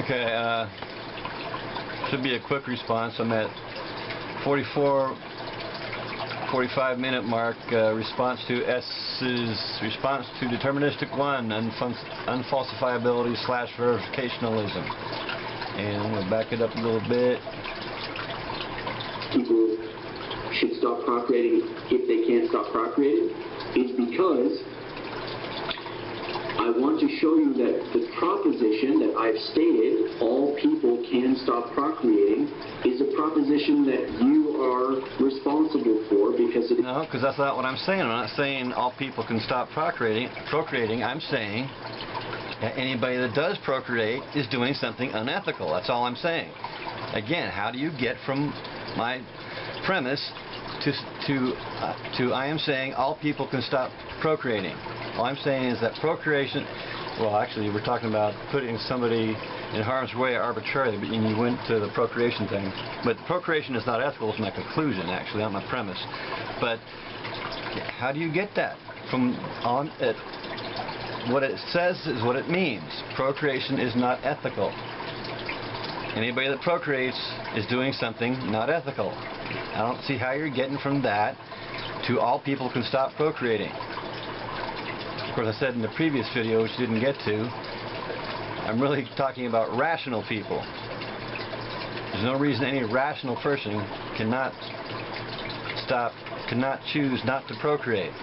Okay, should be a quick response. I'm at 45-minute mark. Response to S's response to DeterministicOne, Unfalsifiability / Verificationalism. And I'm going to back it up a little bit. People should stop procreating if they can't stop procreating is because I want to show you that the proposition that I've stated, all people can stop procreating, is a proposition that you are responsible for because it... No, because that's not what I'm saying. I'm not saying all people can stop procreating. I'm saying that anybody that does procreate is doing something unethical. That's all I'm saying. Again, how do you get from my premise to I am saying all people can stop procreating? All I'm saying is that procreation, well, actually, we're talking about putting somebody in harm's way arbitrarily, but you went to the procreation thing. But procreation is not ethical is my conclusion, actually, not my premise. But how do you get that from on it? What it says is what it means. Procreation is not ethical. Anybody that procreates is doing something not ethical. I don't see how you're getting from that to all people can stop procreating. Of course, I said in the previous video, which you didn't get to, I'm really talking about rational people. There's no reason any rational person cannot choose not to procreate.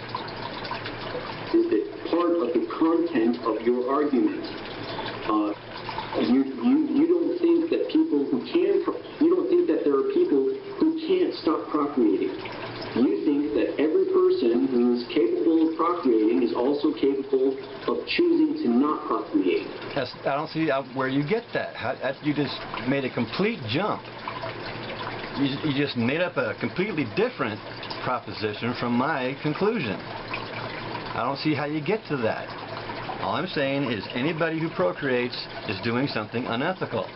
Is that part of the content of your argument? You don't think that people who can, you don't think that there are people who can't stop procreating. You think that every person who is capable of procreating is also capable of choosing to not procreate. I don't see where you get that. You just made a complete jump. You just made up a completely different proposition from my conclusion. I don't see how you get to that. All I'm saying is anybody who procreates is doing something unethical.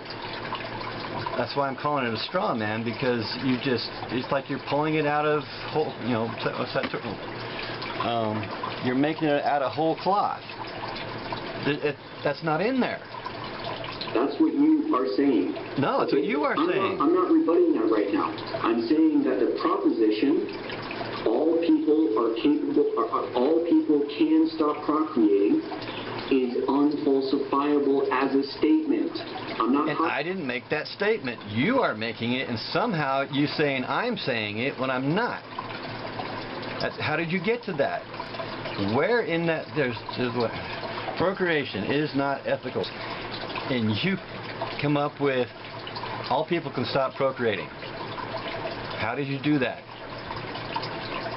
That's why I'm calling it a straw man, because it's like you're pulling it out of whole, what's that term? You're making it out of whole cloth. That's not in there. That's what you are saying. No, that's what you are saying. I'm not rebutting that right now. I'm saying that the proposition, all people can stop procreating, is unfalsifiable as a statement. I didn't make that statement. You are making it, and somehow you saying I'm saying it when I'm not. How did you get to that? Where in that there's what? Procreation is not ethical, and you come up with all people can stop procreating. How did you do that?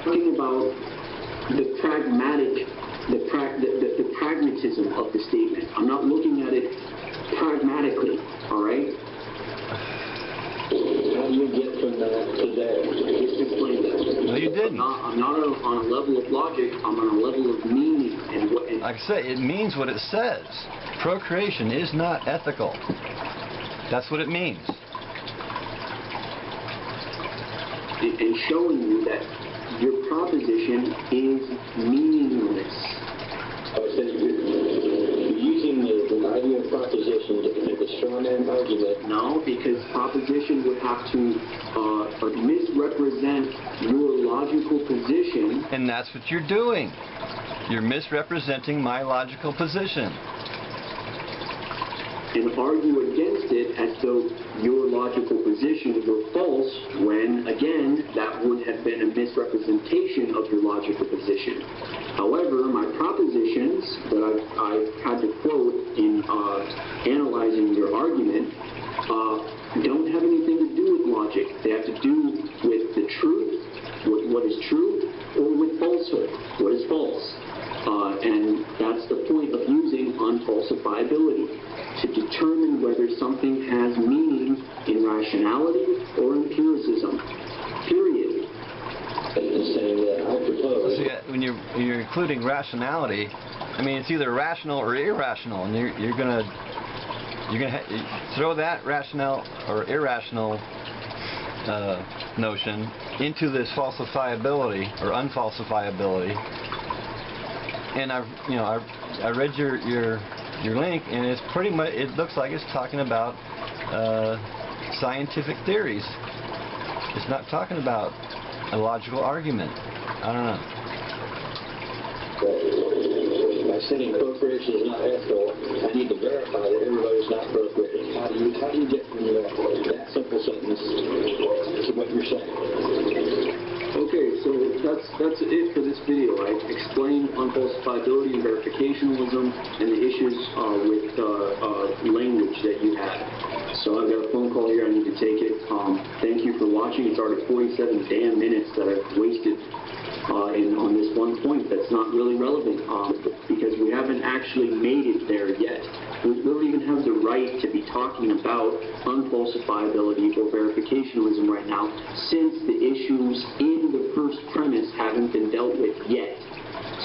Talking about the pragmatism of the statement. I'm not looking at it pragmatically, all right? How do you get from that to there? Just explain that. No, you didn't. I'm not on a level of logic. I'm on a level of meaning. Like I say, it means what it says. Procreation is not ethical. That's what it means. And showing you that your proposition is meaningless. I was saying you're using the idea of proposition to make a straw man argument. No, because proposition would have to misrepresent your logical position. And that's what you're doing. You're misrepresenting my logical position. And argue against it as though your logical position were false, when, again, that would have been a misrepresentation of your logical position. However, my propositions that I've had to quote in analyzing your argument don't have anything to do with logic. They have to do with the truth, what is true, or with falsehood, what is false. And that's the point of using unfalsifiability, to determine whether something has meaning in rationality or empiricism. Period. Saying that I propose. See, when you're including rationality, I mean, it's either rational or irrational, and you're gonna throw that rational or irrational notion into this falsifiability or unfalsifiability. And I read your your link, and it's pretty much, it looks like it's talking about scientific theories. It's not talking about a logical argument. I don't know. By saying procreation is not ethical, I need to verify that everybody's not procreating. How do you get from that simple sentence to what you're saying? Okay, so that's it for this video. I explained unfalsifiability and verificationalism and the issues with language that you had. So I've got a phone call here. I need to take it. Thank you for watching. It's already 47 damn minutes that I've wasted on this one point that's not really relevant because we haven't actually made it there yet. We don't even have the right to be talking about unfalsifiability or verificationalism right now since the issues in the first premise haven't been dealt with yet.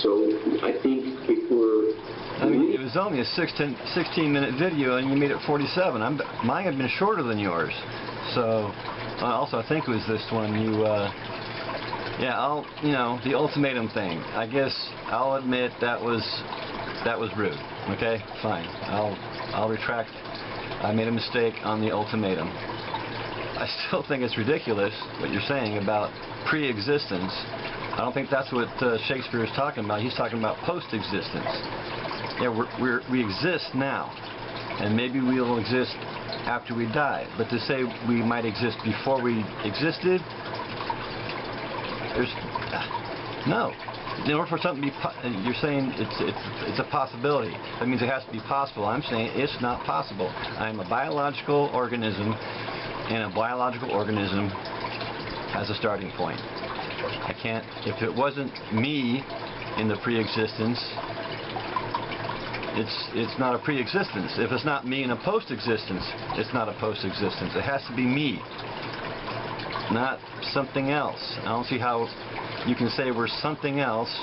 So I think if we're... I mean, it was only a 16-minute video and you made it 47. Mine had been shorter than yours. So, also I think it was this one yeah, the ultimatum thing. I guess I'll admit that was rude. Okay, fine. I'll retract. I made a mistake on the ultimatum. I still think it's ridiculous what you're saying about pre-existence. I don't think that's what Shakespeare is talking about. He's talking about post-existence. Yeah, we exist now, and maybe we'll exist after we die. But to say we might exist before we existed, there's no. In order for something to be, you're saying it's a possibility. That means it has to be possible. I'm saying it's not possible. I'm a biological organism, and a biological organism has a starting point. I can't. If it wasn't me in the pre-existence, it's not a pre-existence. If it's not me in a post-existence, it's not a post-existence. It has to be me, not something else. I don't see how you can say we're something else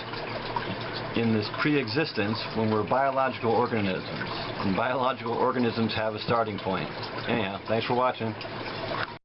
in this pre-existence when we're biological organisms. And biological organisms have a starting point. Anyhow, thanks for watching.